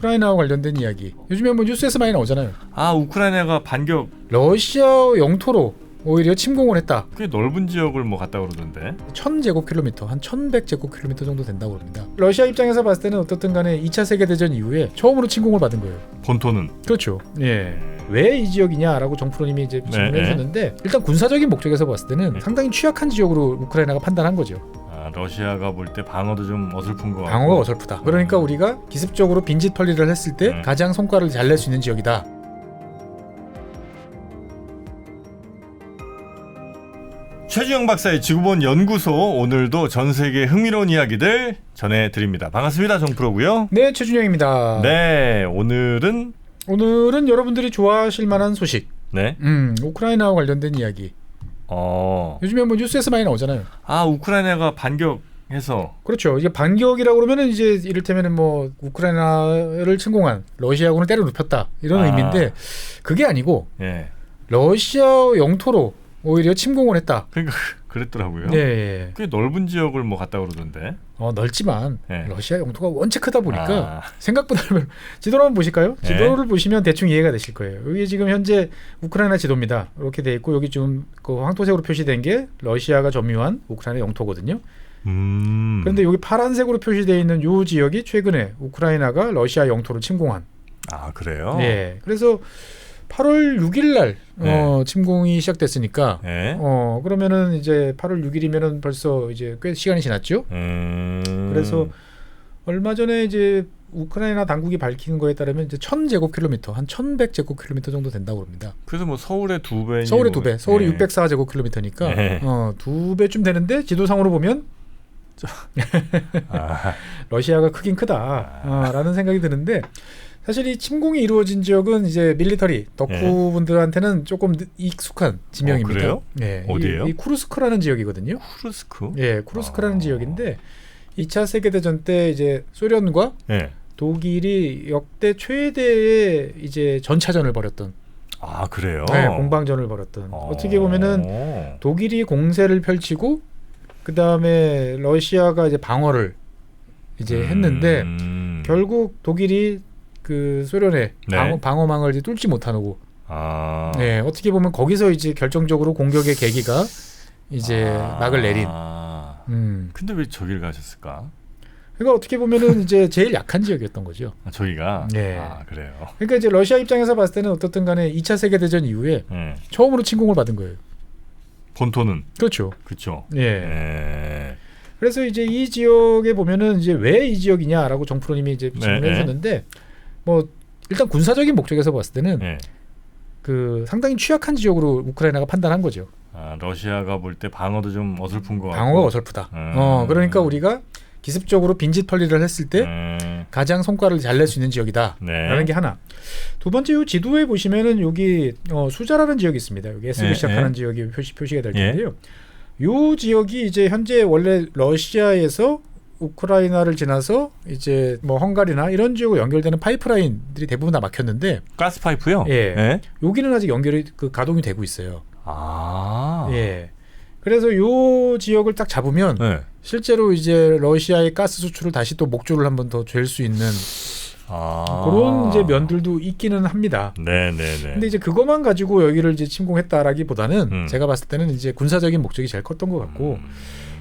우크라이나와 관련된 이야기. 요즘에 뭐 뉴스에서 많이 나오잖아요. 아, 우크라이나가 반격 러시아 영토로 오히려 침공을 했다. 꽤 넓은 지역을 뭐 갔다 그러던데. 1000제곱킬로미터, 한 1100제곱킬로미터 정도 된다고 합니다. 러시아 입장에서 봤을 때는 어떻든 간에 2차 세계대전 이후에 처음으로 침공을 받은 거예요. 본토는. 그렇죠. 예. 왜 이 지역이냐라고 정프로님이 이제 질문해 주셨는데 일단 군사적인 목적에서 봤을 때는 상당히 취약한 지역으로 우크라이나가 판단한 거죠. 아, 러시아가 볼 때 방어도 좀 어설픈 거 같고. 방어가 어설프다. 그러니까 우리가 기습적으로 빈집 털리를 했을 때 가장 성과를 잘 낼 수 있는 지역이다. 최주영 박사의 지구본 연구소, 오늘도 전 세계 흥미로운 이야기들 전해드립니다. 반갑습니다. 정프로고요. 네, 최준영입니다. 네, 오늘은 여러분들이 좋아하실 만한 소식. 네. 우크라이나와 관련된 이야기. 요즘에 뭐 뉴스에서 많이 나오잖아요. 아, 우크라이나가 반격해서. 그렇죠. 이게 반격이라고 그러면은 이제 이를테면은 뭐 우크라이나를 침공한 러시아군을 때려 눕혔다 이런 의미인데 그게 아니고 예. 러시아 영토로 오히려 침공을 했다. 그러니까 그랬더라고요. 네. 꽤 넓은 지역을 뭐 갔다 그러던데. 넓지만 네. 러시아 영토가 원체 크다 보니까 생각보다 지도를 한번 보실까요? 네. 지도를 보시면 대충 이해가 되실 거예요. 여기 지금 현재 우크라이나 지도입니다. 이렇게 돼 있고 여기 지금 그 황토색으로 표시된 게 러시아가 점유한 우크라이나 영토거든요. 그런데 여기 파란색으로 표시되어 있는 이 지역이 최근에 우크라이나가 러시아 영토를 침공한. 아, 그래요? 네. 그래서 8월 6일 날 침공이 시작됐으니까 그러면은 이제 8월 6일이면은 벌써 이제 꽤 시간이 지났죠. 그래서 얼마 전에 이제 우크라이나 당국이 밝힌 거에 따르면 이제 1000제곱킬로미터, 한 1100제곱킬로미터 정도 된다고 합니다. 그래서 뭐 서울의 2배. 서울의 2배. 서울이 604제곱킬로미터니까 2배쯤 되는데 지도상으로 보면 러시아가 크긴 크다라는 생각이 드는데 사실 이 침공이 이루어진 지역은 이제 밀리터리 덕후분들한테는 조금 익숙한 지명입니다. 그래요? 네, 어디예요? 이 쿠르스크라는 지역이거든요. 쿠르스크? 예, 쿠르스크라는 지역인데 2차 세계대전 때 이제 소련과 독일이 역대 최대의 이제 전차전을 벌였던. 아, 그래요? 네, 공방전을 벌였던. 어떻게 보면은 독일이 공세를 펼치고 그 다음에 러시아가 이제 방어를 이제 했는데 결국 독일이 그 소련의 방어망을 이제 뚫지 못하고, 네, 어떻게 보면 거기서 이제 결정적으로 공격의 계기가 이제 막을 내린. 근데 왜 저기를 가셨을까? 그러니까 어떻게 보면은 이제 제일 약한 지역이었던 거죠. 저기가. 네. 그래요. 그러니까 이제 러시아 입장에서 봤을 때는 어떻든 간에 2차 세계대전 이후에 처음으로 침공을 받은 거예요. 본토는. 그렇죠. 그렇죠. 예. 그래서 이제 이 지역에 보면은 이제 왜 이 지역이냐라고 정프로님이 이제 질문해 주셨는데 뭐 일단 군사적인 목적에서 봤을 때는 그 상당히 취약한 지역으로 우크라이나가 판단한 거죠. 러시아가 볼 때 방어도 좀 어설픈 거 같고. 방어가 어설프다. 그러니까 우리가 기습적으로 빈집 털리를 했을 때 가장 성과를 잘 낼 수 있는 지역이다라는 게 하나. 두 번째 이 지도에 보시면은 여기 수자라는 지역이 있습니다. 여기 S로 시작하는 지역이 표시가 될 텐데요. 이 지역이 이제 현재 원래 러시아에서 우크라이나를 지나서 이제 뭐 헝가리나 이런 지역으로 연결되는 파이프라인들이 대부분 다 막혔는데 가스 파이프요? 예. 여기는 아직 연결이 가동이 되고 있어요. 예. 그래서 이 지역을 딱 잡으면 실제로 이제 러시아의 가스 수출을 다시 또 목줄을 한번 더 잴 수 있는 그런 이제 면들도 있기는 합니다. 네네네. 근데 이제 그것만 가지고 여기를 이제 침공했다라기보다는 제가 봤을 때는 이제 군사적인 목적이 제일 컸던 것 같고.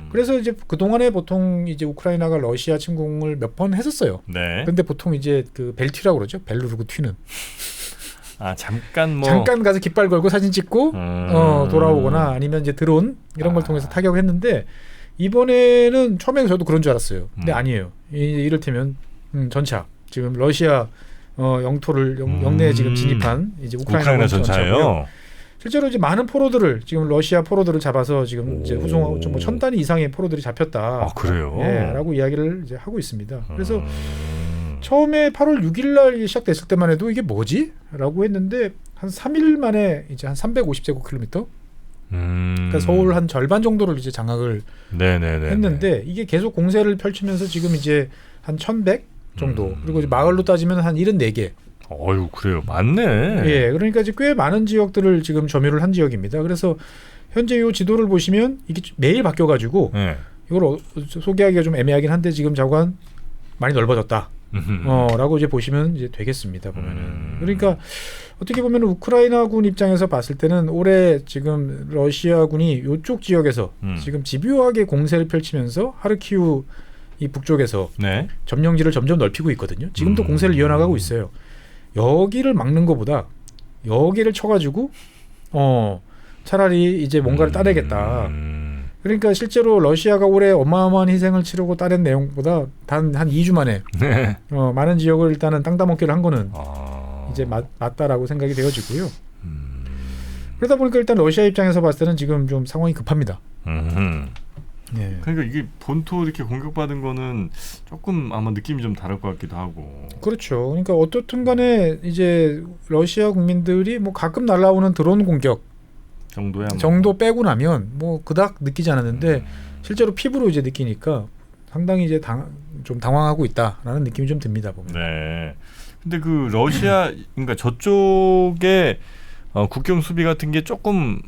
그래서 이제 그 동안에 보통 이제 우크라이나가 러시아 침공을 몇 번 했었어요. 근데 보통 이제 그 벨튀라고 그러죠. 벨누르고 튀는. 잠깐 가서 깃발 걸고 사진 찍고 돌아오거나 아니면 이제 드론 이런 걸 통해서 타격했는데 이번에는 처음에 저도 그런 줄 알았어요. 근데 아니에요. 이를테면 전차 지금 러시아 영토를 영내에 지금 진입한 이제 우크라이나 전차예요. 실제로 이제 많은 포로들을 지금 러시아 포로들을 잡아서 지금 이제 후송하고 뭐 1000단위 이상의 포로들이 잡혔다. 그래요? 라고 이야기를 이제 하고 있습니다. 그래서 처음에 8월 6일 날 시작됐을 때만 해도 이게 뭐지? 라고 했는데 한 3일 만에 이제 한 350제곱킬로미터? 그러니까 서울 한 절반 정도를 이제 장악을 했는데 이게 계속 공세를 펼치면서 지금 이제 한 1100 정도 그리고 이제 마을로 따지면 한 74개. 그래요. 많네. 예, 그러니까 이제 꽤 많은 지역들을 지금 점유를 한 지역입니다. 그래서 현재 이 지도를 보시면 이게 매일 바뀌어가지고 이걸 소개하기가 좀 애매하긴 한데 지금 자관 많이 넓어졌다. 라고 이제 보시면 이제 되겠습니다. 보면은 그러니까 어떻게 보면 우크라이나군 입장에서 봤을 때는 올해 지금 러시아군이 이쪽 지역에서 지금 집요하게 공세를 펼치면서 하르키우 이 북쪽에서 네. 점령지를 점점 넓히고 있거든요. 지금도 공세를 이어나가고 있어요. 여기를 막는 것보다 여기를 쳐가지고 차라리 이제 뭔가를 따내겠다. 그러니까 실제로 러시아가 올해 어마어마한 희생을 치르고 따낸 내용보다 단 한 2주 만에 네. 많은 지역을 일단은 땅 따먹기를 한 거는 이제 맞다라고 생각이 되어지고요. 그러다 보니까 일단 러시아 입장에서 봤을 때는 지금 좀 상황이 급합니다. 예. 그러니까 이게 본토 이렇게 공격받은 거는 조금 아마 느낌이 좀 다를 것 같기도 하고. 그렇죠. 그러니까 어떻든 간에 이제 러시아 국민들이 뭐 가끔 날아오는 드론 공격 정도야. 뭐. 정도 빼고 나면 뭐 그닥 느끼지 않았는데 실제로 피부로 이제 느끼니까 상당히 이제 좀 당황하고 있다라는 느낌이 좀 듭니다. 보면. 네. 근데 그 러시아 그러니까 저쪽에 국경 수비 같은 게 조금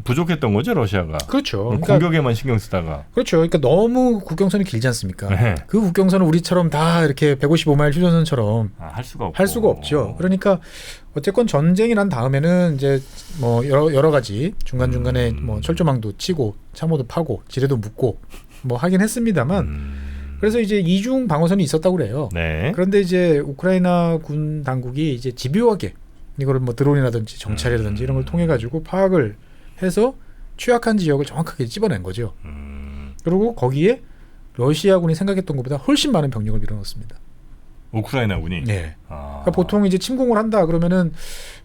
부족했던 거죠, 러시아가. 그렇죠. 그러니까 공격에만 신경 쓰다가. 그렇죠. 그러니까 너무 국경선이 길지 않습니까? 네. 그 국경선은 우리처럼 다 이렇게 155마일 휴전선처럼 할 수가 없고. 할 수가 없죠. 그러니까 어쨌건 전쟁이 난 다음에는 이제 뭐 여러 가지 중간 중간에 뭐 철조망도 치고 참호도 파고 지뢰도 묻고 뭐 하긴 했습니다만. 그래서 이제 이중 방어선이 있었다고 그래요. 네. 그런데 이제 우크라이나 군 당국이 이제 집요하게 이거를 뭐 드론이라든지 정찰이라든지 이런 걸 통해 가지고 파악을 해서 취약한 지역을 정확하게 찝어낸 거죠. 그리고 거기에 러시아군이 생각했던 것보다 훨씬 많은 병력을 밀어넣었습니다. 우크라이나군이. 네. 그러니까 보통 이제 침공을 한다 그러면은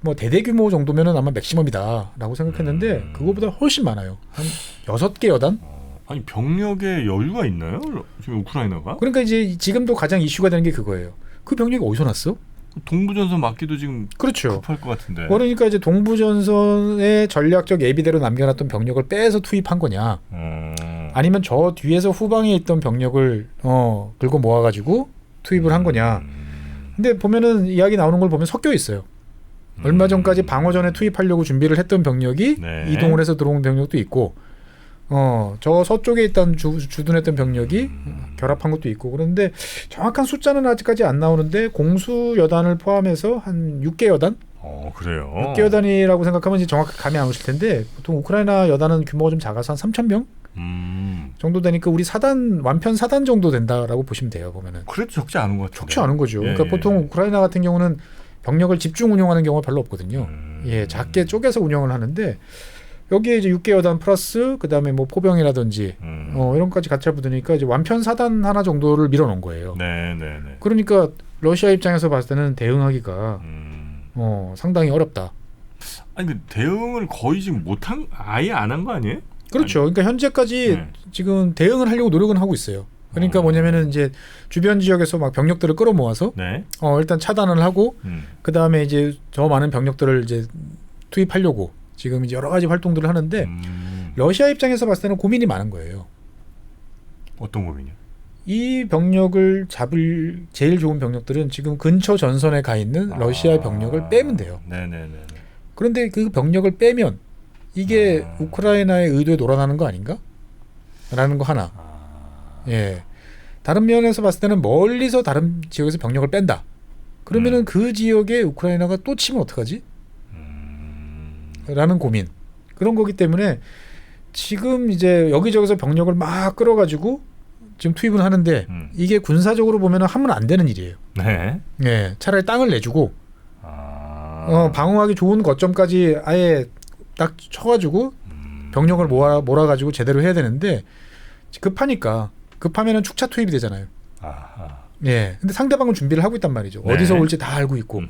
뭐 대대 규모 정도면은 아마 맥시멈이다라고 생각했는데 그거보다 훨씬 많아요. 한 6개 여단. 아니 병력에 여유가 있나요? 지금 우크라이나가? 그러니까 이제 지금도 가장 이슈가 되는 게 그거예요. 그 병력이 어디서 났어? 동부전선 막기도 지금 그렇죠. 급할 것 같은데. 그러니까 이제 동부전선의 전략적 예비대로 남겨놨던 병력을 빼서 투입한 거냐, 아니면 저 뒤에서 후방에 있던 병력을 긁어 모아가지고 투입을 한 거냐. 근데 보면은 이야기 나오는 걸 보면 섞여 있어요. 얼마 전까지 방어전에 투입하려고 준비를 했던 병력이 네. 이동을 해서 들어온 병력도 있고, 저 서쪽에 있던 주둔했던 병력이 결합한 것도 있고. 그런데 정확한 숫자는 아직까지 안 나오는데 공수 여단을 포함해서 한 6개 여단? 그래요. 6개 여단이라고 생각하면 이제 정확히 감이 안 오실 텐데 보통 우크라이나 여단은 규모가 좀 작아서 한 3,000명 정도 되니까 우리 완편 사단 정도 된다라고 보시면 돼요. 보면은. 그래도 적지 않은 것 같아요. 적지 않은 거죠. 그러니까 보통 우크라이나 같은 경우는 병력을 집중 운영하는 경우가 별로 없거든요. 작게 쪼개서 운영을 하는데 여기에 이제 6개 여단 플러스 그다음에 뭐 포병이라든지 이런 것까지 같이 붙으니까 이제 완편 사단 하나 정도를 밀어놓은 거예요. 네. 그러니까 러시아 입장에서 봤을 때는 대응하기가 상당히 어렵다. 아니 그 대응을 거의 지금 아예 안 한 거 아니에요? 그렇죠. 그러니까 현재까지 지금 대응을 하려고 노력은 하고 있어요. 그러니까 뭐냐면은 이제 주변 지역에서 막 병력들을 끌어모아서 일단 차단을 하고 그다음에 이제 저 많은 병력들을 이제 투입하려고 지금 이제 여러 가지 활동들을 하는데 러시아 입장에서 봤을 때는 고민이 많은 거예요. 어떤 고민이요? 이 병력을 잡을 제일 좋은 병력들은 지금 근처 전선에 가 있는 러시아의 병력을 빼면 돼요. 네네네. 그런데 그 병력을 빼면 이게 우크라이나의 의도에 놀아나는 거 아닌가? 라는 거 하나. 예. 다른 면에서 봤을 때는 멀리서 다른 지역에서 병력을 뺀다. 그러면은 그 지역에 우크라이나가 또 치면 어떡하지? 라는 고민. 그런 거기 때문에 지금 이제 여기저기서 병력을 막 끌어가지고 지금 투입을 하는데 이게 군사적으로 보면 하면 안 되는 일이에요. 네. 예. 차라리 땅을 내주고 방어하기 좋은 거점까지 아예 딱 쳐가지고 병력을 몰아가지고 제대로 해야 되는데 급하면은 축차 투입이 되잖아요. 예. 근데 상대방은 준비를 하고 있단 말이죠. 네. 어디서 올지 다 알고 있고.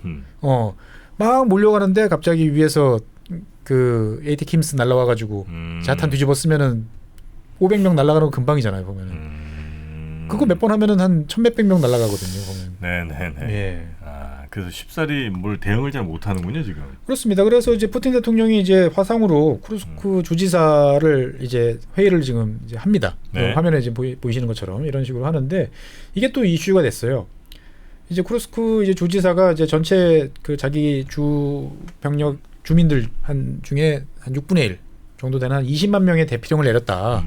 막 몰려가는데 갑자기 위에서 그 AT킴스 날라와가지고 자탄 뒤집어 쓰면은 500명 날아가는 거 금방이잖아요. 보면은 그거 몇 번 하면은 한 1,000몇백 명 날아가거든요. 보면. 네네네. 예. 그래서 쉽사리 뭘 대응을 잘 못하는군요 지금. 그렇습니다. 그래서 이제 푸틴 대통령이 이제 화상으로 쿠르스크 주지사를 이제 회의를 지금 이제 합니다. 네. 화면에 이제 보이시는 것처럼 이런 식으로 하는데 이게 또 이슈가 됐어요. 이제 쿠르스크 이제 주지사가 이제 전체 그 자기 주 병력 주민들 중에 한 6분의 1 정도 되는 한 20만 명의 대피령을 내렸다.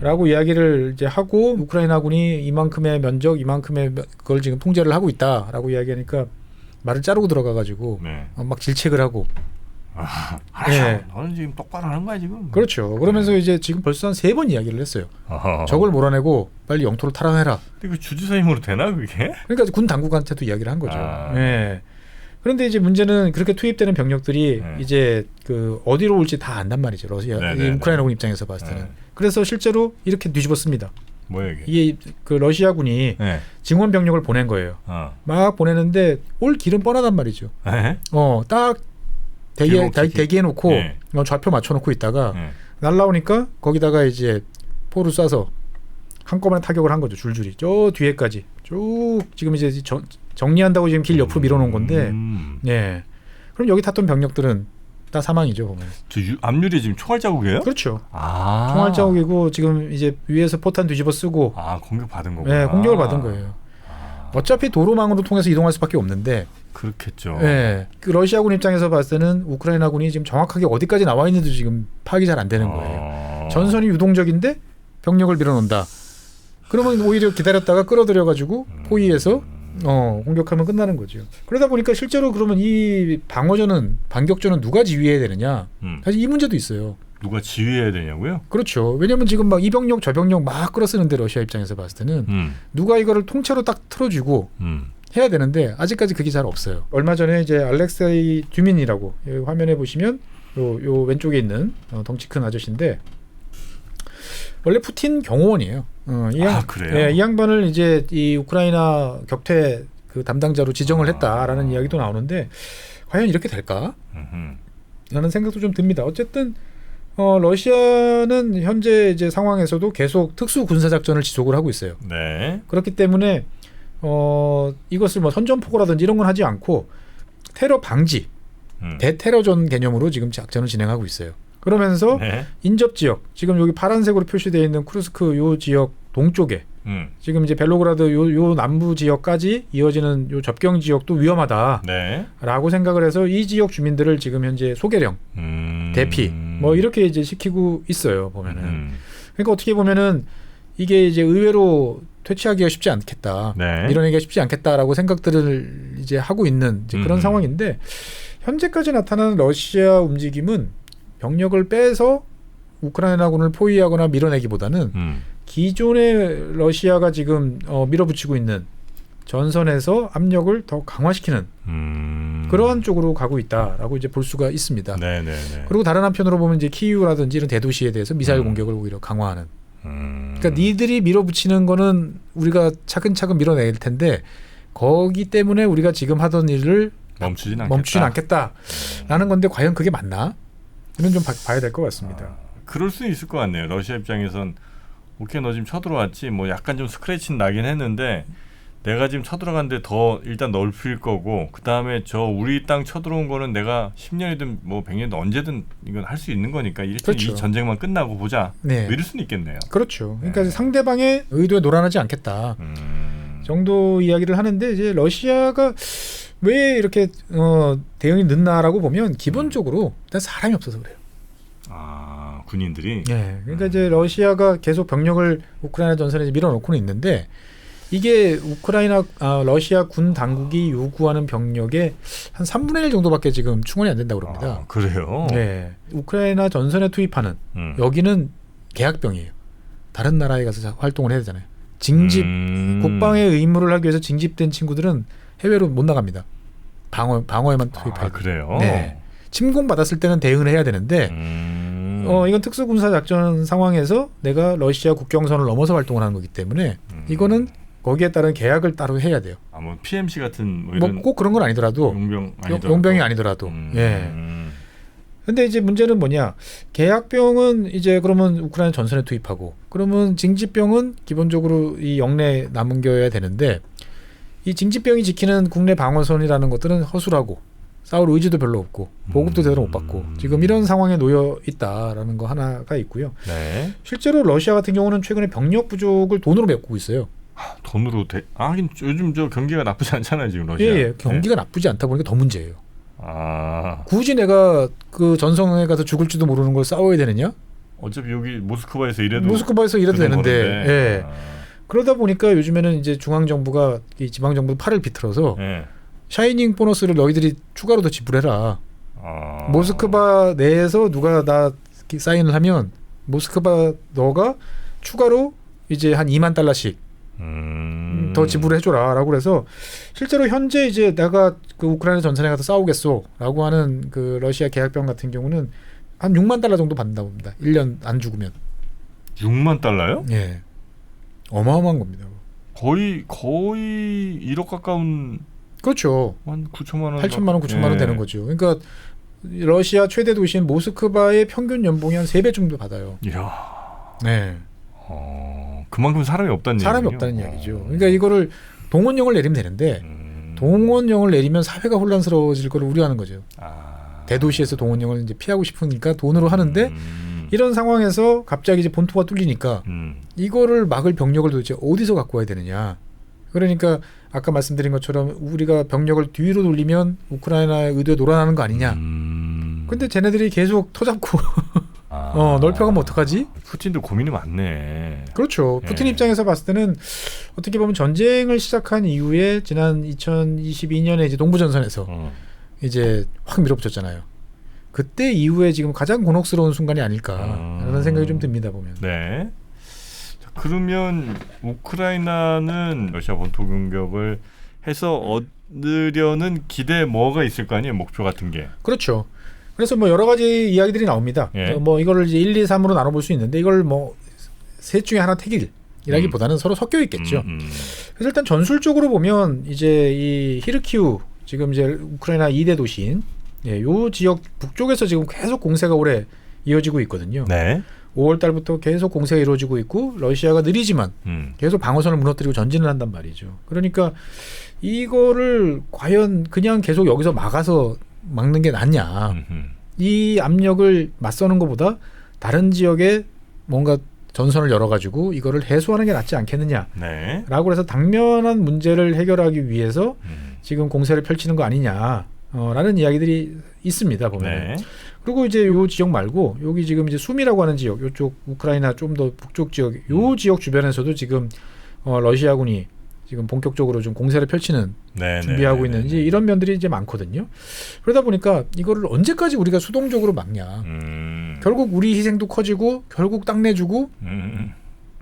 라고 이야기를 이제 하고 우크라이나군이 이만큼의 면적, 이만큼의 그걸 지금 통제를 하고 있다라고 이야기하니까 말을 자르고 들어가가지고 네. 막 질책을 하고. 알았어. 네. 너는 지금 똑바로 하는 거야 지금. 그렇죠. 그러면서 이제 지금 벌써 한 3번 이야기를 했어요. 적을 몰아내고 빨리 영토를 탈환해라. 근데 그 주지사 힘으로 되나 그게? 그러니까 군 당국한테도 이야기를 한 거죠. 네. 그런데 이제 문제는 그렇게 투입되는 병력들이 이제 그 어디로 올지 다 안단 말이죠. 러시아, 우크라이나군 입장에서 봤을 때는. 그래서 실제로 이렇게 뒤집었습니다. 뭐야 이게? 이게 그 러시아군이 증원 병력을 보낸 거예요. 막 보내는데 올 길은 뻔하단 말이죠. 딱 대기해놓고 좌표 맞춰놓고 있다가 날라오니까 거기다가 이제 포를 쏴서 한꺼번에 타격을 한 거죠. 줄줄이 저 뒤에까지 쭉 지금 이제 정리한다고 지금 길 옆으로 밀어놓은 건데, 예. 그럼 여기 탔던 병력들은 다 사망이죠 보면. 저 앞유리 지금 총알 자국이에요? 그렇죠. 총알 자국이고 지금 이제 위에서 포탄 뒤집어 쓰고. 공격 받은 거구나. 네, 공격을 받은 거예요. 어차피 도로망으로 통해서 이동할 수밖에 없는데. 그렇겠죠. 네, 그 러시아군 입장에서 봤을 때는 우크라이나군이 지금 정확하게 어디까지 나와 있는지도 지금 파악이 잘 안 되는 거예요. 전선이 유동적인데 병력을 밀어놓는다. 그러면 오히려 기다렸다가 끌어들여가지고 포위해서 공격하면 끝나는 거죠. 그러다 보니까 실제로 그러면 이 방어전은 반격전은 누가 지휘해야 되느냐? 사실 이 문제도 있어요. 누가 지휘해야 되냐고요? 그렇죠. 왜냐하면 지금 막 이 병력 저 병력 막 끌어쓰는데 러시아 입장에서 봤을 때는 누가 이거를 통째로 딱 틀어주고 해야 되는데 아직까지 그게 잘 없어요. 얼마 전에 이제 알렉세이 듀민이라고 화면에 보시면 요 왼쪽에 있는 덩치 큰 아저씨인데 원래 푸틴 경호원이에요. 그래요? 예, 이 양반을 이제 이 우크라이나 격퇴 그 담당자로 지정을 했다라는 이야기도 나오는데 과연 이렇게 될까? 라는 생각도 좀 듭니다. 어쨌든 러시아는 현재 이제 상황에서도 계속 특수 군사 작전을 지속을 하고 있어요. 네. 그렇기 때문에 이것을 뭐 선전포고라든지 이런 건 하지 않고 테러 방지, 대테러전 개념으로 지금 작전을 진행하고 있어요. 그러면서 인접 지역, 지금 여기 파란색으로 표시되어 있는 쿠르스크 요 지역 동쪽에 지금 이제 벨로그라드 요 남부 지역까지 이어지는 요 접경 지역도 위험하다라고 생각을 해서 이 지역 주민들을 지금 현재 소개령, 대피 뭐 이렇게 이제 시키고 있어요 보면은. 그러니까 어떻게 보면은 이게 이제 의외로 퇴치하기가 쉽지 않겠다, 밀어내기가 쉽지 않겠다라고 생각들을 이제 하고 있는 이제 그런 상황인데 현재까지 나타나는 러시아 움직임은 병력을 빼서 우크라이나군을 포위하거나 밀어내기보다는 기존의 러시아가 지금 밀어붙이고 있는 전선에서 압력을 더 강화시키는 그러한 쪽으로 가고 있다라고 이제 볼 수가 있습니다. 그리고 다른 한편으로 보면 이제 키이우라든지 이런 대도시에 대해서 미사일 공격을 오히려 강화하는. 그러니까 니들이 밀어붙이는 거는 우리가 차근차근 밀어낼 텐데 거기 때문에 우리가 지금 하던 일을 멈추진 않겠다라는 건데 과연 그게 맞나? 이건 좀 봐야 될 것 같습니다. 그럴 수 있을 것 같네요. 러시아 입장에선 오케이 너 지금 쳐들어왔지 뭐 약간 좀 스크래치는 나긴 했는데 내가 지금 쳐들어갔는데 더 일단 넓힐 거고 그 다음에 저 우리 땅 쳐들어온 거는 내가 10년이든 뭐 100년이든 언제든 이건 할 수 있는 거니까 일단 이 전쟁만 끝나고 보자. 이럴 수는 있겠네요. 그렇죠. 그러니까 상대방의 의도에 노란하지 않겠다 정도 이야기를 하는데 이제 러시아가 왜 이렇게 대응이 늦나라고 보면 기본적으로 일단 사람이 없어서 그래요. 군인들이. 네, 그러니까 이제 러시아가 계속 병력을 우크라이나 전선에 밀어넣고는 있는데 이게 러시아 군 당국이 요구하는 병력의 한 3분의 1 정도밖에 지금 충원이 안 된다고 그럽니다. 그래요? 네, 우크라이나 전선에 투입하는 여기는 계약병이에요. 다른 나라에 가서 활동을 해야 되잖아요. 국방의 의무를 하기 위해서 징집된 친구들은 해외로 못 나갑니다. 방어에만 투입해요. 그래요? 네. 침공 받았을 때는 대응을 해야 되는데 이건 특수군사 작전 상황에서 내가 러시아 국경선을 넘어서 활동을 하는 거기 때문에 이거는 거기에 따른 계약을 따로 해야 돼요. 뭐 PMC 같은 뭐 이런 꼭 그런 건 아니더라도 용병이 아니더라도. 예. 근데 이제 문제는 뭐냐? 계약병은 이제 그러면 우크라이나 전선에 투입하고 그러면 징집병은 기본적으로 이 영내에 남겨야 되는데 이 징집병이 지키는 국내 방어선이라는 것들은 허술하고 싸울 의지도 별로 없고 보급도 제대로 못 받고 지금 이런 상황에 놓여 있다라는 거 하나가 있고요. 실제로 러시아 같은 경우는 최근에 병력 부족을 돈으로 메꾸고 있어요. 돈으로 요즘 저 경기가 나쁘지 않잖아요 지금 러시아. 예, 경기가 나쁘지 않다 보니까 더 문제예요. 굳이 내가 그 전선에 가서 죽을지도 모르는 걸 싸워야 되느냐? 어차피 여기 모스크바에서 이래도 되는데. 거는데. 예. 그러다 보니까 요즘에는 이제 중앙 정부가 이 지방 정부 팔을 비틀어서 예. 샤이닝 보너스를 너희들이 추가로 더 지불해라. 아. 모스크바 내에서 누가 나 사인을 하면 모스크바 너가 추가로 이제 한 2만 달러씩 더 지불해줘라라고 그래서 실제로 현재 이제 내가 그 우크라이나 전선에 가서 싸우겠소라고 하는 그 러시아 계약병 같은 경우는 한 6만 달러 정도 받는다고 합니다. 1년 안 죽으면. 6만 달러요? 예. 어마어마한 겁니다. 거의 1억 가까운. 그렇죠. 한 9천만 원. 8천만 원, 9천만 원 되는 거죠. 그러니까 러시아 최대 도시인 모스크바의 평균 연봉이 한 3배 정도 받아요. 이야. 네. 그만큼 사람이 없다는 사람이 얘기군요. 없다는 이야기죠. 그러니까 이거를 동원령을 내리면 되는데 동원령을 내리면 사회가 혼란스러워질 걸 우려하는 거죠. 대도시에서 동원령을 이제 피하고 싶으니까 돈으로 하는데 이런 상황에서 갑자기 이제 본토가 뚫리니까 이거를 막을 병력을 도대체 어디서 갖고 와야 되느냐. 그러니까 아까 말씀드린 것처럼 우리가 병력을 뒤로 돌리면 우크라이나의 의도에 놀아나는 거 아니냐. 근데 쟤네들이 계속 터잡고 넓혀가면 어떡하지? 푸틴도 고민이 많네. 그렇죠. 푸틴 입장에서 봤을 때는 어떻게 보면 전쟁을 시작한 이후에 지난 2022년에 이제 동부전선에서 이제 확 밀어붙였잖아요. 그때 이후에 지금 가장 곤혹스러운 순간이 아닐까라는 생각이 좀 듭니다. 보면. 네. 자, 그러면 우크라이나는 러시아 본토 공격을 해서 얻으려는 기대 뭐가 있을 거 아니에요? 목표 같은 게. 그렇죠. 그래서 뭐 여러 가지 이야기들이 나옵니다. 예. 뭐 이거를 이제 1, 2, 3으로 나눠볼 수 있는데 이걸 뭐 셋 중에 하나 택일이라기보다는 서로 섞여 있겠죠. 그래서 일단 전술적으로 보면 이제 이 히르키우 지금 이제 우크라이나 2대 도시인 요 지역 북쪽에서 지금 계속 공세가 오래 이어지고 있거든요. 네. 5월 달부터 계속 공세가 이루어지고 있고 러시아가 느리지만 계속 방어선을 무너뜨리고 전진을 한단 말이죠. 그러니까 이거를 과연 그냥 계속 여기서 막아서 막는 게 낫냐. 이 압력을 맞서는 것보다 다른 지역에 뭔가 전선을 열어가지고 이거를 해소하는 게 낫지 않겠느냐라고 네. 해서 당면한 문제를 해결하기 위해서 지금 공세를 펼치는 거 아니냐라는 이야기들이 있습니다. 보면. 네. 그리고 이제 요 지역 말고 여기 지금 이제 숨이라고 하는 지역, 요쪽 우크라이나 좀 더 북쪽 지역, 요 지역 주변에서도 지금 러시아군이 지금 본격적으로 좀 공세를 펼치는 준비하고 있는지 이런 면들이 이제 많거든요. 그러다 보니까 이거를 언제까지 우리가 수동적으로 막냐. 결국 우리 희생도 커지고 결국 땅 내주고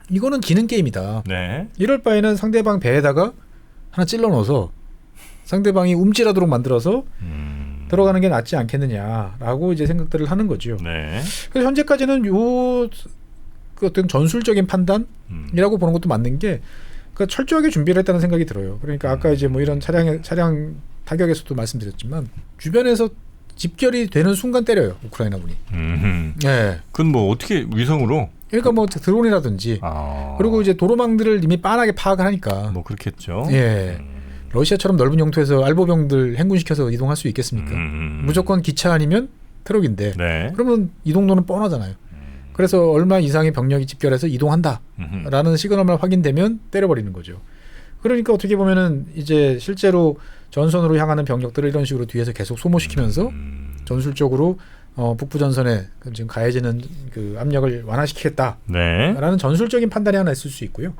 이거는 기능 게임이다. 네. 이럴 바에는 상대방 배에다가 하나 찔러 넣어서 상대방이 움찔하도록 만들어서 들어가는 게 낫지 않겠느냐라고 이제 생각들을 하는 거죠. 네. 그래서 현재까지는 그 어떤 전술적인 판단이라고 보는 것도 맞는 게 그러니까 철저하게 준비를 했다는 생각이 들어요. 그러니까 아까 이제 뭐 이런 차량 타격에서도 말씀드렸지만 주변에서 집결이 되는 순간 때려요. 우크라이나군이. 네. 그건 뭐 어떻게 위성으로? 그러니까 뭐 드론이라든지 그리고 이제 도로망들을 이미 빤하게 파악을 하니까. 뭐 그렇겠죠. 예. 러시아처럼 넓은 영토에서 알보병들 행군시켜서 이동할 수 있겠습니까? 무조건 기차 아니면 트럭인데. 네. 그러면 이동로는 뻔하잖아요. 그래서 얼마 이상의 병력이 집결해서 이동한다라는 시그널만 확인되면 때려버리는 거죠. 그러니까 어떻게 보면은 이제 실제로 전선으로 향하는 병력들을 이런 식으로 뒤에서 계속 소모시키면서 전술적으로 북부 전선에 지금 가해지는 그 압력을 완화시키겠다라는 네. 전술적인 판단이 하나 있을 수 있고요.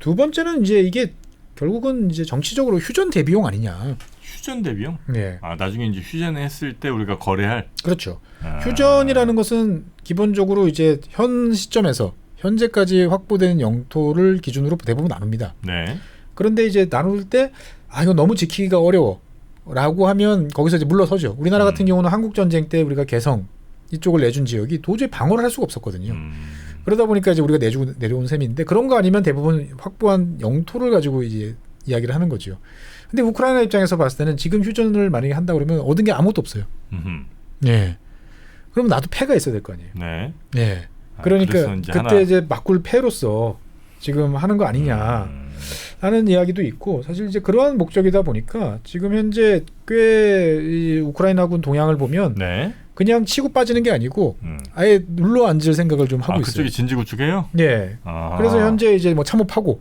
두 번째는 이제 이게 결국은 이제 정치적으로 휴전 대비용 아니냐. 휴전 대비용? 네. 나중에 이제 휴전했을 때 우리가 거래할. 그렇죠. 휴전이라는 것은 기본적으로 이제 현 시점에서 현재까지 확보된 영토를 기준으로 대부분 나눕니다. 네. 그런데 이제 나눌 때 이거 너무 지키기가 어려워라고 하면 거기서 이제 물러서죠. 우리나라 같은 경우는 한국 전쟁 때 우리가 개성 이쪽을 내준 지역이 도저히 방어를 할 수가 없었거든요. 그러다 보니까 이제 우리가 내려온 셈인데 그런 거 아니면 대부분 확보한 영토를 가지고 이제 이야기를 하는 거죠. 근데 우크라이나 입장에서 봤을 때는 지금 휴전을 만약에 한다 그러면 얻은 게 아무것도 없어요. 네. 그럼 나도 패가 있어야 될 거 아니에요. 네. 네. 그러니까 그때 이제 막굴 패로서 지금 하는 거 아니냐 하는 이야기도 있고 사실 이제 그러한 목적이다 보니까 지금 현재 꽤 이 우크라이나군 동향을 보면 네. 그냥 치고 빠지는 게 아니고 아예 눌러 앉을 생각을 좀 하고 있어요. 그쪽이 진지구축해요? 네. 그래서 현재 이제 뭐 참호파고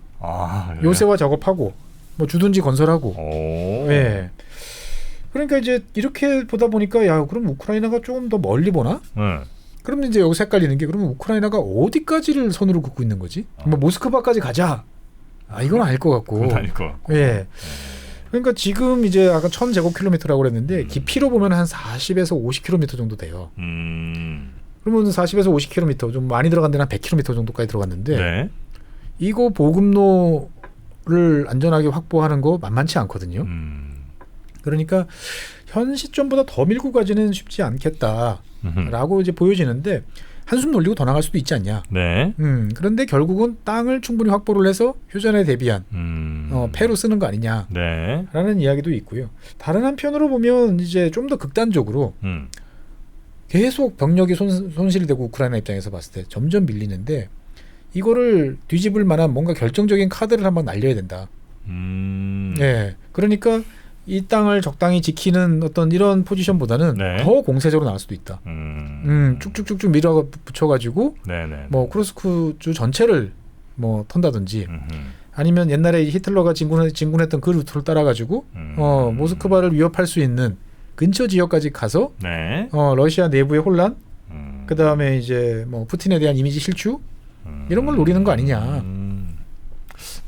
요새화 작업하고 뭐 주둔지 건설하고. 네. 그러니까 이제 이렇게 보다 보니까 야 그럼 우크라이나가 조금 더 멀리 보나? 그럼 이제 여기서 헷갈리는 게 그러면 우크라이나가 어디까지를 선으로 긋고 있는 거지? 뭐 모스크바까지 가자. 이건 아닐 것 같고. 그건 아닐 것 같고. 예. 그러니까 지금 이제 아까 1000제곱킬로미터라고 그랬는데 깊이로 보면 한 40에서 50km 정도 돼요. 그러면 40에서 50km 좀 많이 들어간 데는 한 100km 정도까지 들어갔는데 네. 이거 보급로를 안전하게 확보하는 거 만만치 않거든요. 그러니까 현 시점보다 더 밀고 가지는 쉽지 않겠다라고 이제 보여지는데 한숨 돌리고 더 나갈 수도 있지 않냐. 네. 그런데 결국은 땅을 충분히 확보를 해서 휴전에 대비한 패로 쓰는 거 아니냐라는 네. 이야기도 있고요. 다른 한편으로 보면 이제 좀 더 극단적으로 계속 병력이 손실이 되고 우크라이나 입장에서 봤을 때 점점 밀리는데 이거를 뒤집을 만한 뭔가 결정적인 카드를 한번 날려야 된다. 네. 그러니까 이 땅을 적당히 지키는 어떤 이런 포지션보다는 네. 더 공세적으로 나올 수도 있다. 쭉쭉쭉쭉 밀어 붙여가지고 네네. 뭐 쿠르스크주 전체를 뭐 턴다든지 아니면 옛날에 히틀러가 진군했던 그 루트를 따라가지고 모스크바를 위협할 수 있는 근처 지역까지 가서 네. 러시아 내부의 혼란, 그 다음에 이제 뭐 푸틴에 대한 이미지 실추 이런 걸 노리는 거 아니냐.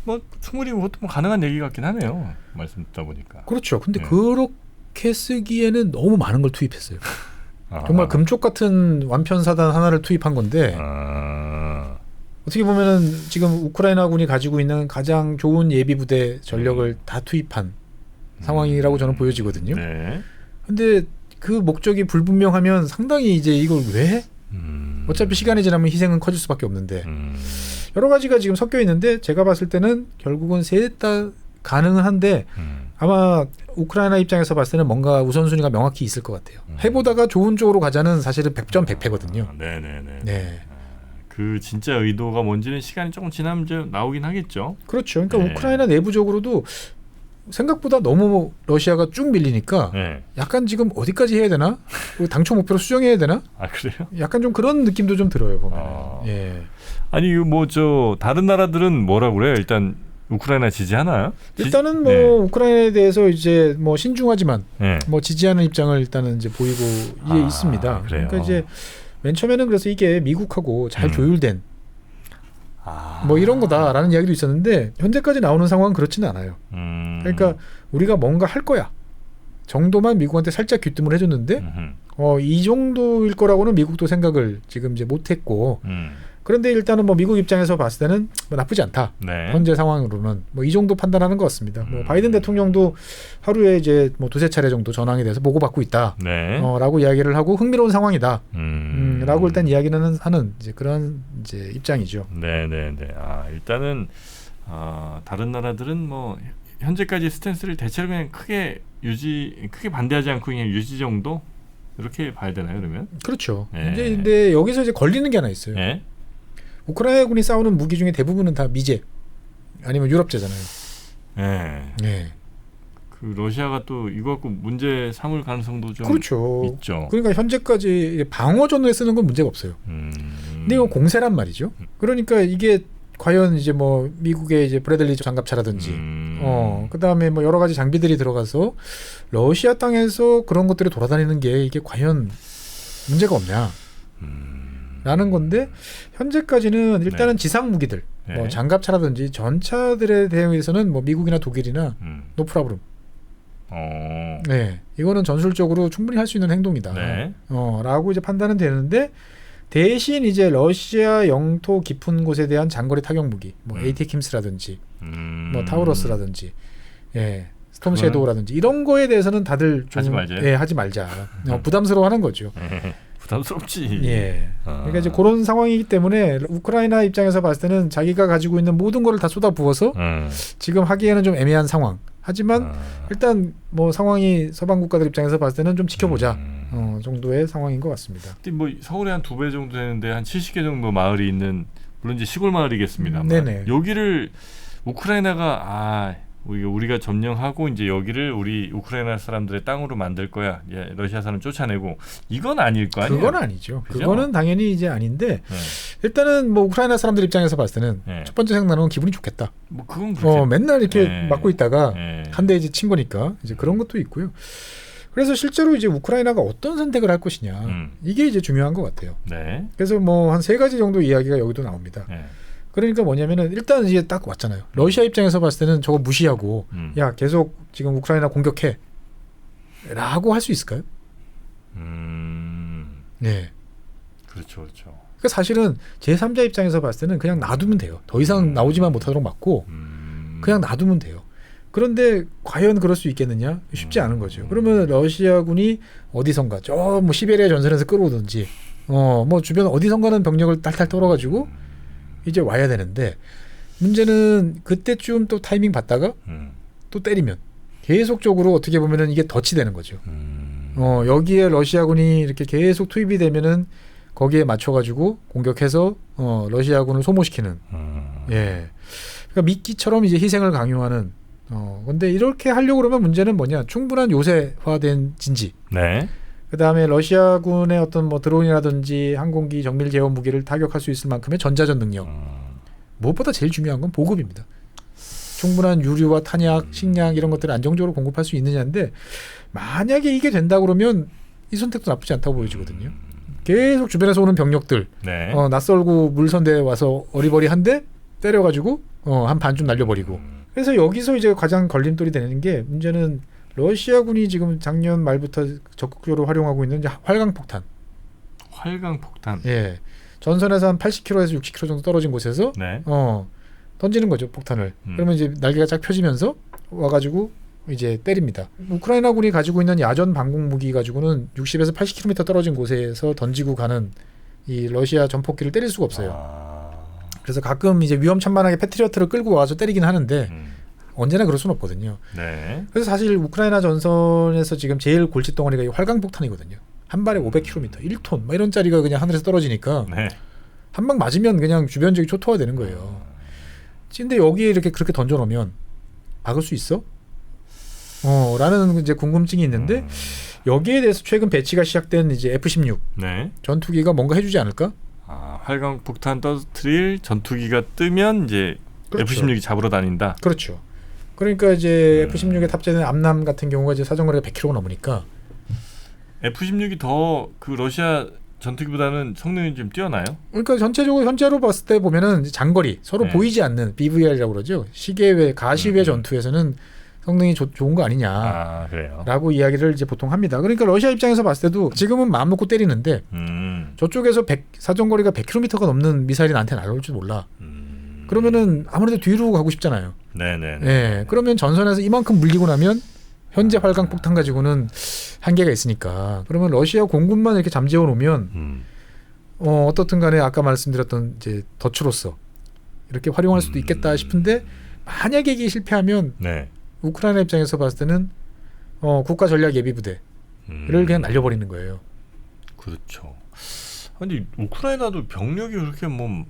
뭐 충분히 그것도 뭐 가능한 얘기 같긴 하네요. 말씀 듣다 보니까. 그렇죠. 근데 네. 그렇게 쓰기에는 너무 많은 걸 투입했어요. 정말 금쪽 같은 완편사단 하나를 투입한 건데 어떻게 보면은 지금 우크라이나군이 가지고 있는 가장 좋은 예비 부대 전력을 다 투입한 상황이라고 저는 보여지거든요. 네. 근데 그 목적이 불분명하면 상당히 이제 이걸 왜? 어차피 시간이 지나면 희생은 커질 수밖에 없는데 여러 가지가 지금 섞여 있는데 제가 봤을 때는 결국은 셋 다 가능은 한데 아마 우크라이나 입장에서 봤을 때는 뭔가 우선순위가 명확히 있을 것 같아요. 해보다가 좋은 쪽으로 가자는 사실은 100점 100패거든요. 네네네. 네. 그 진짜 의도가 뭔지는 시간이 조금 지나면 이제 나오긴 하겠죠. 그렇죠. 그러니까 네. 우크라이나 내부적으로도 생각보다 너무 러시아가 쭉 밀리니까 네. 약간 지금 어디까지 해야 되나? 당초 목표로 수정해야 되나? 아 그래요? 약간 좀 그런 느낌도 좀 들어요. 보면. 예. 아니 뭐 저 다른 나라들은 뭐라고 그래요? 일단 우크라이나 지지하나요? 일단은 뭐 네. 우크라이나에 대해서 이제 뭐 신중하지만 네. 뭐 지지하는 입장을 일단은 이제 보이고 이게 있습니다. 그래요? 그러니까 이제 맨 처음에는 그래서 이게 미국하고 잘 조율된 뭐 이런 거다라는 이야기도 있었는데 현재까지 나오는 상황은 그렇지는 않아요. 그러니까 우리가 뭔가 할 거야 정도만 미국한테 살짝 귀뜸을 해줬는데 이 정도일 거라고는 미국도 생각을 지금 이제 못했고 그런데 일단은 뭐 미국 입장에서 봤을 때는 뭐 나쁘지 않다. 네. 현재 상황으로는 뭐 이 정도 판단하는 것 같습니다. 뭐 바이든 대통령도 하루에 이제 뭐 두세 차례 정도 전황에 대해서 보고받고 있다. 네. 라고 이야기를 하고 흥미로운 상황이다. 라고 일단 이야기는 하는 이제 그런 이제 입장이죠. 네네네. 일단은 다른 나라들은 뭐 현재까지 스탠스를 대체로 그냥 크게 반대하지 않고 그냥 유지 정도 이렇게 봐야 되나요, 그러면? 그렇죠. 네. 이제 근데 여기서 이제 걸리는 게 하나 있어요. 네. 우크라이나군이 싸우는 무기 중에 대부분은 다 미제 아니면 유럽제잖아요. 네. 네. 그 러시아가 또 이거 갖고 문제 삼을 가능성도 좀 그렇죠. 있죠. 그러니까 현재까지 방어전에 쓰는 건 문제가 없어요. 근데 이거 공세란 말이죠. 그러니까 이게 과연 이제 뭐 미국의 이제 브래들리 장갑차라든지 그다음에 뭐 여러 가지 장비들이 들어가서 러시아 땅에서 그런 것들이 돌아다니는 게 이게 과연 문제가 없냐? 라는 건데 현재까지는 일단은 지상 무기들 뭐 장갑차라든지 전차들에 대해서는 뭐 미국이나 독일이나 노프라브름 네 이거는 전술적으로 충분히 할 수 있는 행동이다 라고 이제 판단은 되는데 대신 이제 러시아 영토 깊은 곳에 대한 장거리 타격 무기 뭐 ATACMS라든지 뭐 타우러스라든지 스톰 섀도우라든지 이런 거에 대해서는 다들 좀 하지 말자 부담스러워하는 거죠. 부담스럽지. 예. 그러니까 이제 그런 상황이기 때문에 우크라이나 입장에서 봤을 때는 자기가 가지고 있는 모든 거를 다 쏟아부어서 지금 하기에는 좀 애매한 상황. 하지만 일단 뭐 상황이 서방 국가들 입장에서 봤을 때는 좀 지켜보자 정도의 상황인 것 같습니다. 뭐 서울에 한 2배 정도 되는데 한 70개 정도 마을이 있는 물론 이제 시골 마을이겠습니다만 네네. 여기를 우크라이나가 우리가 점령하고 이제 여기를 우리 우크라이나 사람들의 땅으로 만들 거야. 러시아 사람 쫓아내고 이건 아닐 거 아니에요? 그건 아니죠. 그죠? 그거는 당연히 이제 아닌데 일단은 뭐 우크라이나 사람들 입장에서 봤을 때는 첫 번째 생각나는 건 기분이 좋겠다. 뭐 그건 그렇게 맨날 이렇게 막고 있다가 한 대 이제 친 거니까 이제 그런 것도 있고요. 그래서 실제로 이제 우크라이나가 어떤 선택을 할 것이냐 이게 이제 중요한 것 같아요. 네. 그래서 뭐 한 3가지 정도 이야기가 여기도 나옵니다. 네. 그러니까 뭐냐면은 일단 이제 딱 왔잖아요. 러시아 입장에서 봤을 때는 저거 무시하고 야 계속 지금 우크라이나 공격해 라고 할 수 있을까요? 네. 그렇죠, 그렇죠. 그러니까 사실은 제3자 입장에서 봤을 때는 그냥 놔두면 돼요. 더 이상 나오지만 못하도록 막고 그냥 놔두면 돼요. 그런데 과연 그럴 수 있겠느냐? 쉽지 않은 거죠. 그러면 러시아군이 어디선가 저 뭐 시베리아 전선에서 끌어오든지 뭐 주변 어디선가는 병력을 탈탈 털어가지고 이제 와야 되는데 문제는 그때쯤 또 타이밍 봤다가 또 때리면 계속적으로 어떻게 보면은 이게 덫이 되는 거죠. 여기에 러시아군이 이렇게 계속 투입이 되면은 거기에 맞춰가지고 공격해서 러시아군을 소모시키는 예. 그러니까 미끼처럼 이제 희생을 강요하는 근데 이렇게 하려고 그러면 문제는 뭐냐? 충분한 요새화된 진지. 네. 그다음에 러시아군의 어떤 뭐 드론이라든지 항공기 정밀 제어 무기를 타격할 수 있을 만큼의 전자전 능력. 무엇보다 제일 중요한 건 보급입니다. 충분한 유류와 탄약, 식량 이런 것들을 안정적으로 공급할 수 있느냐인데 만약에 이게 된다 그러면 이 선택도 나쁘지 않다고 보여지거든요. 계속 주변에서 오는 병력들 네. 낯설고 물선대에 와서 어리버리한데 때려가지고 한 반쯤 날려버리고 그래서 여기서 이제 가장 걸림돌이 되는 게 문제는 러시아군이 지금 작년 말부터 적극적으로 활용하고 있는 이제 활강폭탄. 활강폭탄. 예. 전선에서 한 80km에서 60km 정도 떨어진 곳에서 네. 던지는 거죠 폭탄을. 그러면 이제 날개가 쫙 펴지면서 와가지고 이제 때립니다. 우크라이나군이 가지고 있는 야전 방공 무기 가지고는 60에서 80km 떨어진 곳에서 던지고 가는 이 러시아 전폭기를 때릴 수가 없어요. 그래서 가끔 이제 위험천만하게 패트리어트를 끌고 와서 때리긴 하는데 언제나 그럴 수는 없거든요. 네. 그래서 사실 우크라이나 전선에서 지금 제일 골칫덩어리가 이 활강폭탄이거든요. 한 발에 500km, 1톤 막 이런 짜리가 그냥 하늘에서 떨어지니까 네. 한 방 맞으면 그냥 주변 지역이 초토화되는 거예요. 근데 여기에 이렇게 그렇게 던져놓으면 박을 수 있어? 라는 이제 궁금증이 있는데 여기에 대해서 최근 배치가 시작된 이제 F-16 네. 전투기가 뭔가 해주지 않을까? 활강폭탄 떠뜨릴 전투기가 뜨면 이제 그렇죠. F-16이 잡으러 다닌다. 그렇죠. 그러니까 이제 F-16에 탑재된 암람 같은 경우가 이제 사정거리가 100km가 넘으니까 F-16이 더 그 러시아 전투기보다는 성능이 좀 뛰어나요? 그러니까 전체적으로 현재로 봤을 때 보면은 장거리 서로 네. 보이지 않는 BVR이라고 그러죠. 시계외 가시외 전투에서는 성능이 좋은 거 아니냐라고 그래요. 이야기를 이제 보통 합니다. 그러니까 러시아 입장에서 봤을 때도 지금은 마음 놓고 때리는데 저쪽에서 사정거리가 100km가 넘는 미사일이 나한테 날아올지 몰라. 그러면은 아무래도 뒤로 가고 싶잖아요. 네네. 네. 그러면 전선에서 이만큼 물리고 나면 현재 활강폭탄 가지고는 한계가 있으니까. 그러면 러시아 공군만 이렇게 잠재워 놓으면 어떻든 간에 아까 말씀드렸던 이제 덫으로서 이렇게 활용할 수도 있겠다 싶은데 만약에 이게 실패하면 네. 우크라이나 입장에서 봤을 때는 국가 전략 예비 부대를 그냥 날려버리는 거예요. 그렇죠. 아니 우크라이나도 병력이 그렇게 뭐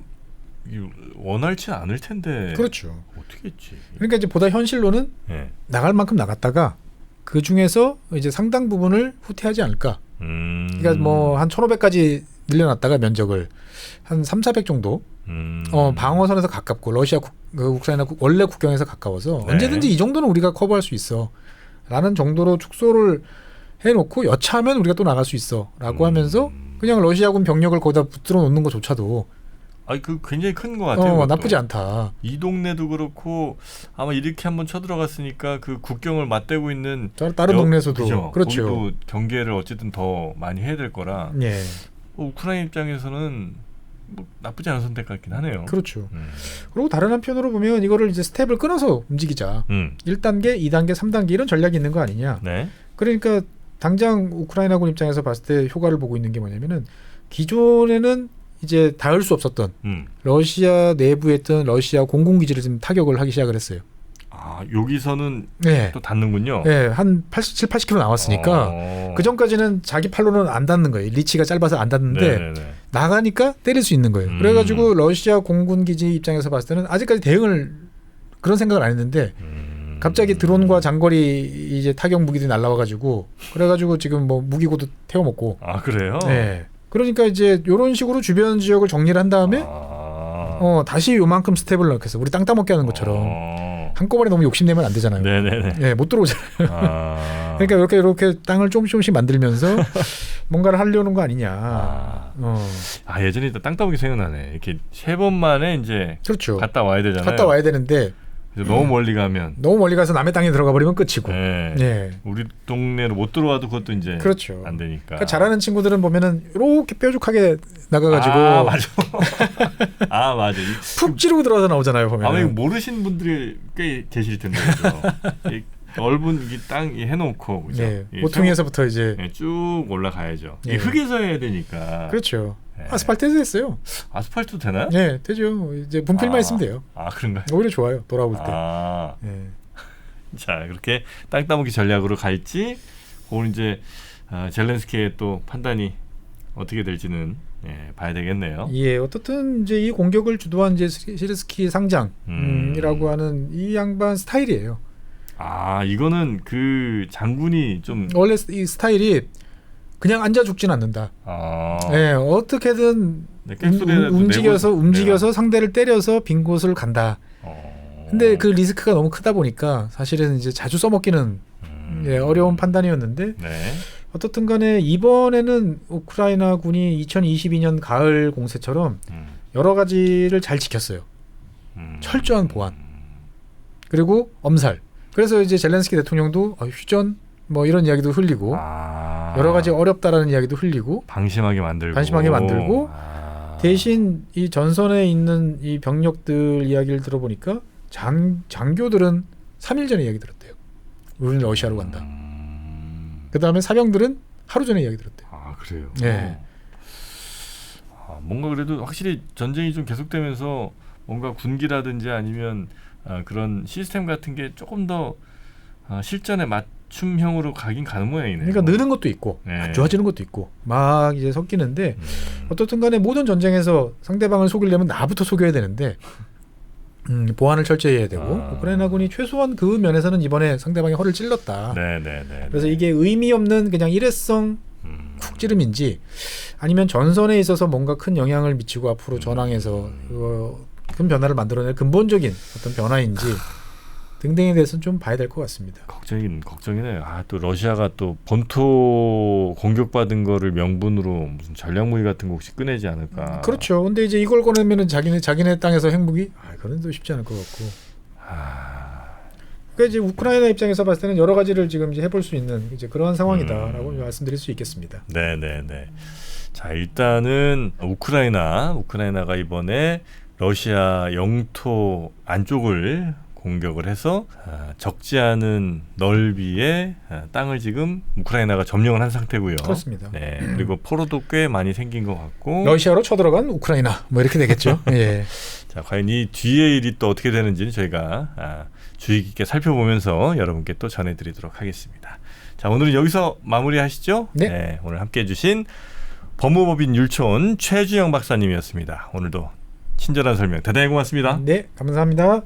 원활치 않을 텐데. 그렇죠. 어떻게 했지? 그러니까 이제 보다 현실로는 네. 나갈 만큼 나갔다가 그 중에서 이제 상당 부분을 후퇴하지 않을까. 그러니까 뭐 한 1,500까지 늘려놨다가 면적을 한 3,400 정도. 방어선에서 가깝고 러시아 우크라이나 원래 국경에서 가까워서 네. 언제든지 이 정도는 우리가 커버할 수 있어 라는 정도로 축소를 해놓고 여차하면 우리가 또 나갈 수 있어 라고 하면서 그냥 러시아군 병력을 거기다 붙들어 놓는 것조차도 그 굉장히 큰 것 같아요. 그것도. 나쁘지 않다. 이 동네도 그렇고 아마 이렇게 한번 쳐들어갔으니까 그 국경을 맞대고 있는 다른 동네에서도 그죠? 그렇죠. 거기도 경계를 어쨌든 더 많이 해야 될 거라 예. 우크라이나 입장에서는 뭐 나쁘지 않은 선택 같긴 하네요. 그렇죠. 그리고 다른 한편으로 보면 이거를 이제 스텝을 끊어서 움직이자. 1단계, 2단계, 3단계 이런 전략이 있는 거 아니냐. 네. 그러니까 당장 우크라이나군 입장에서 봤을 때 효과를 보고 있는 게 뭐냐면은 기존에는 이제 닿을 수 없었던 러시아 내부에 있던 러시아 공군기지를 지금 타격을 하기 시작을 했어요. 여기서는 네. 또 닿는군요. 네, 한 87, 80km 나왔으니까 그 전까지는 자기 팔로는 안 닿는 거예요. 리치가 짧아서 안 닿는데 네네네. 나가니까 때릴 수 있는 거예요. 그래가지고 러시아 공군기지 입장에서 봤을 때는 아직까지 대응을 그런 생각을 안 했는데 갑자기 드론과 장거리 이제 타격 무기들이 날라와가지고 그래가지고 지금 뭐 무기고도 태워먹고. 그래요? 네. 그러니까 이제 이런 식으로 주변 지역을 정리를 한 다음에 다시 요만큼 스텝을 넣겠어. 우리 땅 따먹게 하는 것처럼 한꺼번에 너무 욕심내면 안 되잖아요. 네네네. 예, 못 들어오잖아요. 아. 그러니까 이렇게 땅을 조금씩 만들면서 뭔가를 하려는 거 아니냐. 아 예전에 땅 따보기 생각나네. 이렇게 3번 만에 이제 그렇죠. 갔다 와야 되잖아요. 갔다 와야 되는데 너무 멀리 가면 너무 멀리 가서 남의 땅에 들어가 버리면 끝이고. 네. 예. 우리 동네로 못 들어와도 그것도 이제 그렇죠. 안 되니까. 그러니까 잘하는 친구들은 보면은 이렇게 뾰족하게 나가가지고 아 맞아. 아 맞아. 푹 찌르고 들어와서 나오잖아요. 보면. 아마 이거 모르시는 분들이 꽤 계실 텐데 이 넓은 이 땅 해놓고 그죠? 네. 모퉁이에서부터 이제 쭉 올라가야죠. 예. 이 흙에서 해야 되니까. 그렇죠. 네. 아스팔트에서 했어요. 아스팔트도 되나요? 네, 되죠. 이제 분필만 있으면 돼요. 아 그런가요? 오히려 좋아요. 돌아올 때. 아. 네. 자 그렇게 땅 따먹기 전략으로 갈지, 그건 이제 젤렌스키의 또 판단이 어떻게 될지는 봐야 되겠네요. 예, 어떻든 이제 이 공격을 주도한 이제 시르스키 상장이라고 하는 이 양반 스타일이에요. 아 이거는 그 장군이 좀 원래 이 스타일이 그냥 앉아 죽진 않는다. 예, 어떻게든 움직여서 상대를 때려서 빈 곳을 간다. 근데 그 리스크가 너무 크다 보니까 사실은 이제 자주 써먹기는 어려운 판단이었는데 네. 어떻든 간에 이번에는 우크라이나 군이 2022년 가을 공세처럼 여러 가지를 잘 지켰어요. 철저한 보안. 그리고 엄살. 그래서 이제 젤렌스키 대통령도 휴전 뭐 이런 이야기도 흘리고 여러 가지 어렵다라는 이야기도 흘리고 방심하게 만들고 대신 이 전선에 있는 이 병력들 이야기를 들어보니까 장교들은 3일 전에 이야기 들었대요. 우리는 러시아로 간다. 그 다음에 사병들은 하루 전에 이야기 들었대요. 아 그래요? 네. 뭔가 그래도 확실히 전쟁이 좀 계속되면서 뭔가 군기라든지 아니면 그런 시스템 같은 게 조금 더 실전에 맞춤형으로 가긴 가는 모양이네요. 그러니까 느는 것도 있고 안 좋아지는 것도 있고 막 이제 섞이는데 어떻든 간에 모든 전쟁에서 상대방을 속이려면 나부터 속여야 되는데 보안을 철저히 해야 되고 우크라이나군이 최소한 그 면에서는 이번에 상대방의 허를 찔렀다. 네네네. 그래서 이게 의미 없는 그냥 일회성 쿡 찌름인지 아니면 전선에 있어서 뭔가 큰 영향을 미치고 앞으로 전황에서 큰 변화를 만들어낼 근본적인 어떤 변화인지 등등에 대해서는 좀 봐야 될 것 같습니다. 걱정이네요. 또 러시아가 또 본토 공격받은 거를 명분으로 무슨 전략무기 같은 거 혹시 꺼내지 않을까. 그렇죠. 근데 이제 이걸 꺼내면은 자기네 땅에서 행복이 그건 또 쉽지 않을 것 같고. 그러니까 이제 우크라이나 입장에서 봤을 때는 여러 가지를 지금 이제 해볼 수 있는 이제 그러한 상황이다라고 말씀드릴 수 있겠습니다. 네네네. 자 일단은 우크라이나가 이번에 러시아 영토 안쪽을 공격을 해서 적지 않은 넓이의 땅을 지금 우크라이나가 점령을 한 상태고요. 그렇습니다. 네, 그리고 포로도 꽤 많이 생긴 것 같고 러시아로 쳐들어간 우크라이나 뭐 이렇게 되겠죠. 예. 자 과연 이 뒤의 일이 또 어떻게 되는지는 저희가 주의 깊게 살펴보면서 여러분께 또 전해드리도록 하겠습니다. 자 오늘은 여기서 마무리하시죠. 네. 오늘 함께해 주신 법무법인 율촌 최주영 박사님이었습니다. 오늘도 친절한 설명 대단히 고맙습니다. 네, 감사합니다.